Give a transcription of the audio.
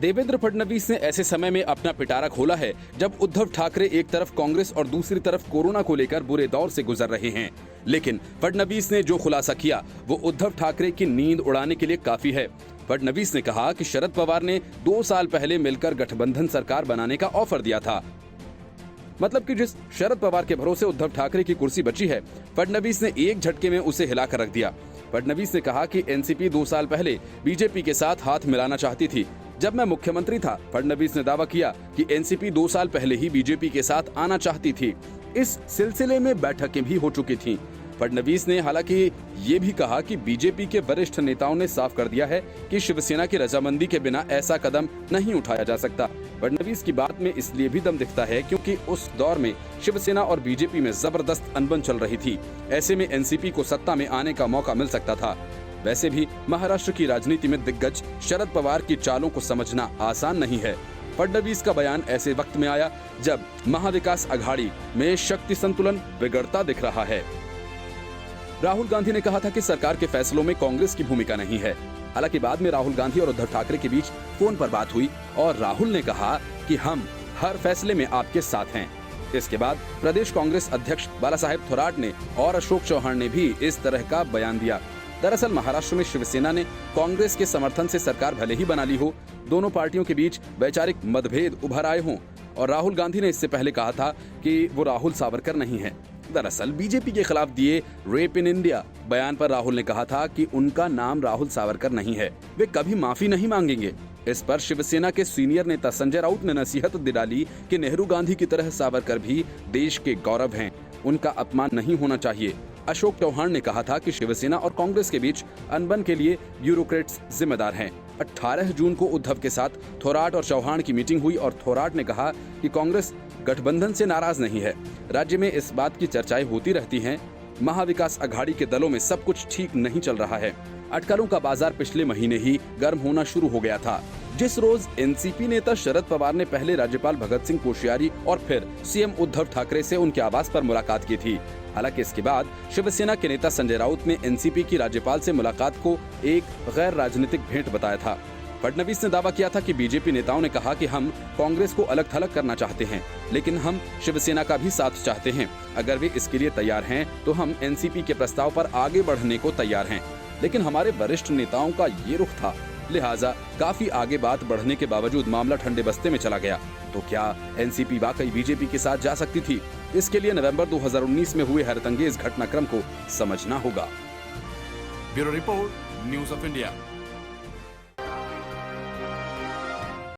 देवेंद्र फडणवीस ने ऐसे समय में अपना पिटारा खोला है जब उद्धव ठाकरे एक तरफ कांग्रेस और दूसरी तरफ कोरोना को लेकर बुरे दौर से गुजर रहे हैं। लेकिन फडणवीस ने जो खुलासा किया वो उद्धव ठाकरे की नींद उड़ाने के लिए काफी है। फडणवीस ने कहा कि शरद पवार ने 2 साल पहले मिलकर गठबंधन सरकार बनाने का ऑफर दिया था। मतलब कि जिस शरद पवार के भरोसे उद्धव ठाकरे की कुर्सी बची है, फडणवीस ने एक झटके में उसे हिलाकर रख दिया। फडणवीस ने कहा कि एनसीपी 2 साल पहले बीजेपी के साथ हाथ मिलाना चाहती थी। जब मैं मुख्यमंत्री था, फडणवीस ने दावा किया कि एनसीपी 2 साल पहले ही बीजेपी के साथ आना चाहती थी। इस सिलसिले में बैठकें भी हो चुकी थीं। फडणवीस ने हालांकि ये भी कहा कि बीजेपी के वरिष्ठ नेताओं ने साफ कर दिया है कि शिवसेना की रजामंदी के बिना ऐसा कदम नहीं उठाया जा सकता। फडणवीस की बात में इसलिए भी दम दिखता है क्योंकि उस दौर में शिवसेना और बीजेपी में जबरदस्त अनबन चल रही थी। ऐसे में एनसीपी को सत्ता में आने का मौका मिल सकता था। वैसे भी महाराष्ट्र की राजनीति में दिग्गज शरद पवार की चालों को समझना आसान नहीं है। फडणवीस का बयान ऐसे वक्त में आया जब महाविकास अघाड़ी में शक्ति संतुलन बिगड़ता दिख रहा है। राहुल गांधी ने कहा था कि सरकार के फैसलों में कांग्रेस की भूमिका नहीं है। हालांकि बाद में राहुल गांधी और उद्धव ठाकरे के बीच फोन पर बात हुई और राहुल ने कहा कि हम हर फैसले में आपके साथ हैं। इसके बाद प्रदेश कांग्रेस अध्यक्ष बालासाहेब थोराट ने और अशोक चौहान ने भी इस तरह का बयान दिया। दरअसल महाराष्ट्र में शिवसेना ने कांग्रेस के समर्थन से सरकार भले ही बना ली हो, दोनों पार्टियों के बीच वैचारिक मतभेद उभर आए हों और राहुल गांधी ने इससे पहले कहा था कि वो राहुल सावरकर नहीं है। दरअसल बीजेपी के खिलाफ दिए रेप इन इंडिया बयान पर राहुल ने कहा था कि उनका नाम राहुल सावरकर नहीं है, वे कभी माफी नहीं मांगेंगे। इस पर शिवसेना के सीनियर नेता संजय राउत ने नसीहत दिलाई कि नेहरू गांधी की तरह सावरकर भी देश के गौरव हैं, उनका अपमान नहीं होना चाहिए। अशोक चौहान ने कहा था कि शिवसेना और कांग्रेस के बीच अनबन के लिए ब्यूरोक्रेट्स जिम्मेदार हैं। 18 जून को उद्धव के साथ थोराट और चौहान की मीटिंग हुई और थोराट ने कहा कि कांग्रेस गठबंधन से नाराज नहीं है। राज्य में इस बात की चर्चाएं होती रहती हैं। महाविकास अघाड़ी के दलों में सब कुछ ठीक नहीं चल रहा है। अटकलों का बाजार पिछले महीने ही गर्म होना शुरू हो गया था। जिस रोज एनसीपी नेता शरद पवार ने पहले राज्यपाल भगत सिंह कोश्यारी और फिर सीएम उद्धव ठाकरे से उनके आवास पर मुलाकात की थी। हालांकि इसके बाद शिवसेना के नेता संजय राउत ने एनसीपी की राज्यपाल से मुलाकात को एक गैर राजनीतिक भेंट बताया था। फडणवीस ने दावा किया था कि बीजेपी नेताओं ने कहा कि हम कांग्रेस को अलग थलग करना चाहते हैं, लेकिन हम शिवसेना का भी साथ चाहते हैं। अगर वे इसके लिए तैयार हैं तो हम एनसीपी के प्रस्ताव पर आगे बढ़ने को तैयार हैं। लेकिन हमारे वरिष्ठ नेताओं का ये रुख था, लिहाजा काफी आगे बात बढ़ने के बावजूद मामला ठंडे बस्ते में चला गया। तो क्या एनसीपी वाकई बीजेपी के साथ जा सकती थी? इसके लिए नवंबर 2019 में हुए हैरतअंगेज घटनाक्रम को समझना होगा। Bureau report, news of India.